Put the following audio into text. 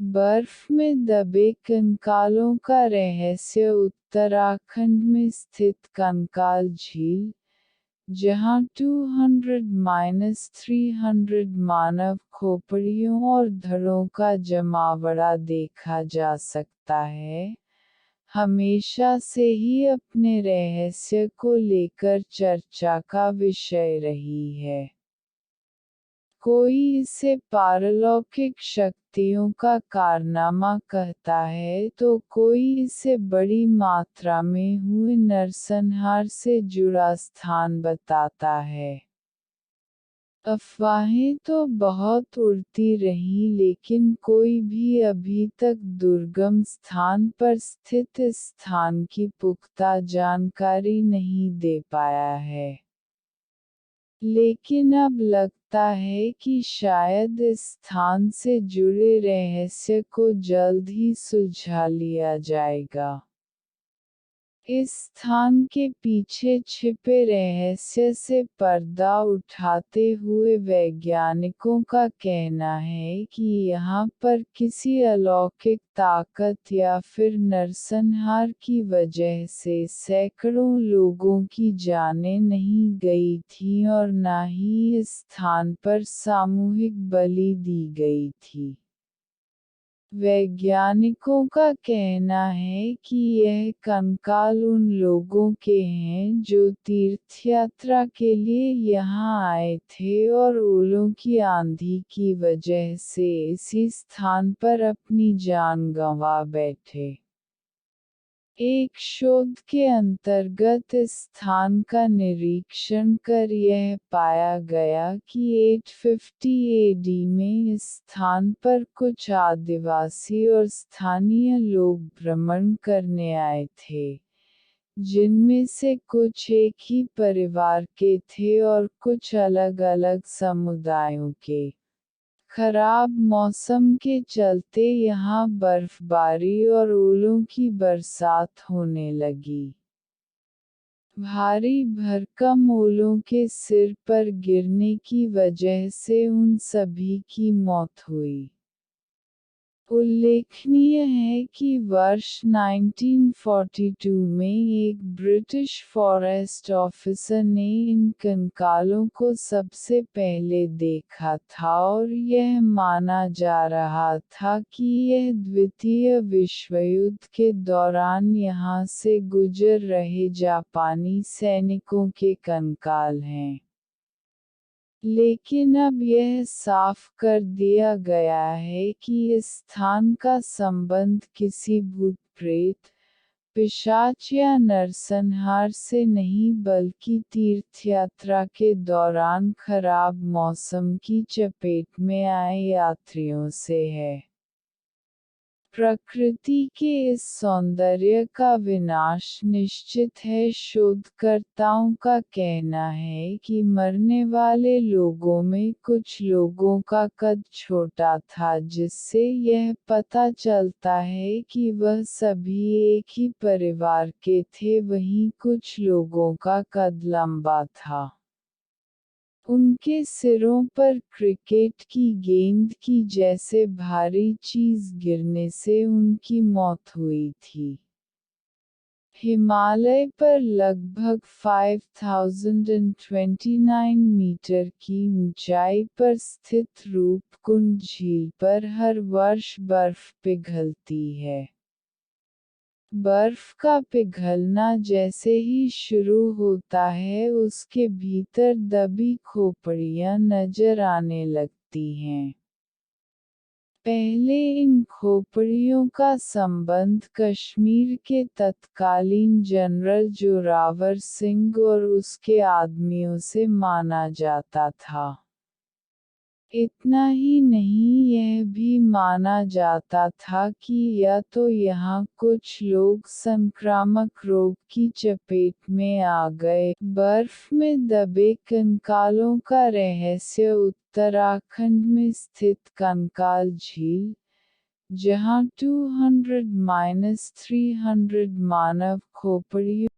बर्फ में दबे कंकालों का रहस्य उत्तराखंड में स्थित कंकाल झील, जहां 200-300 मानव खोपड़ियों और धड़ों का जमावड़ा देखा जा सकता है, हमेशा से ही अपने रहस्य को लेकर चर्चा का विषय रही है। कोई इसे पारलौकिक शक्तियों का कारनामा कहता है तो कोई इसे बड़ी मात्रा में हुए नरसंहार से जुड़ा स्थान बताता है। अफवाहें तो बहुत उड़ती रहीं, लेकिन कोई भी अभी तक दुर्गम स्थान पर स्थित इस स्थान की पुख्ता जानकारी नहीं दे पाया है। लेकिन अब लगता है कि शायद इस स्थान से जुड़े रहस्य को जल्द ही सुलझा लिया जाएगा। इस स्थान के पीछे छिपे रहस्य से पर्दा उठाते हुए वैज्ञानिकों का कहना है कि यहाँ पर किसी अलौकिक ताकत या फिर नरसंहार की वजह से सैकड़ों लोगों की जानें नहीं गई थीं और न ही इस स्थान पर सामूहिक बलि दी गई थी। वैज्ञानिकों का कहना है कि यह कंकाल उन लोगों के हैं जो तीर्थयात्रा के लिए यहाँ आए थे और ओलों की आंधी की वजह से इसी स्थान पर अपनी जान गंवा बैठे। एक शोध के अंतर्गत इस स्थान का निरीक्षण कर यह पाया गया कि 850 एडी में इस स्थान पर कुछ आदिवासी और स्थानीय लोग भ्रमण करने आए थे, जिनमें से कुछ एक ही परिवार के थे और कुछ अलग-अलग समुदायों के। खराब मौसम के चलते यहाँ बर्फबारी और ओलों की बरसात होने लगी। भारी भरकम ओलों के सिर पर गिरने की वजह से उन सभी की मौत हुई। उल्लेखनीय है कि वर्ष 1942 में एक ब्रिटिश फॉरेस्ट ऑफिसर ने इन कंकालों को सबसे पहले देखा था और यह माना जा रहा था कि यह द्वितीय विश्व युद्ध के दौरान यहाँ से गुजर रहे जापानी सैनिकों के कंकाल हैं। लेकिन अब यह साफ कर दिया गया है कि इस स्थान का संबंध किसी भूत-प्रेत, पिशाच या नरसंहार से नहीं बल्कि तीर्थयात्रा के दौरान खराब मौसम की चपेट में आए यात्रियों से है। प्रकृति के इस सौंदर्य का विनाश निश्चित है। शोधकर्ताओं का कहना है कि मरने वाले लोगों में कुछ लोगों का कद छोटा था, जिससे यह पता चलता है कि वह सभी एक ही परिवार के थे, वहीं कुछ लोगों का कद लंबा था। उनके सिरों पर क्रिकेट की गेंद की जैसे भारी चीज गिरने से उनकी मौत हुई थी। हिमालय पर लगभग 5029 मीटर की ऊंचाई पर स्थित रूपकुंड झील पर हर वर्ष बर्फ पिघलती है। बर्फ का पिघलना जैसे ही शुरू होता है, उसके भीतर दबी खोपड़ियां नजर आने लगती हैं। पहले इन खोपड़ियों का संबंध कश्मीर के तत्कालीन जनरल जोरावर सिंह और उसके आदमियों से माना जाता था। इतना ही नहीं, यह भी माना जाता था कि या तो यहाँ कुछ लोग संक्रामक रोग की चपेट में आ गए। बर्फ में दबे कंकालों का रहस्य उत्तराखंड में स्थित कंकाल झील, जहाँ 200-300 मानव खोपड़ियों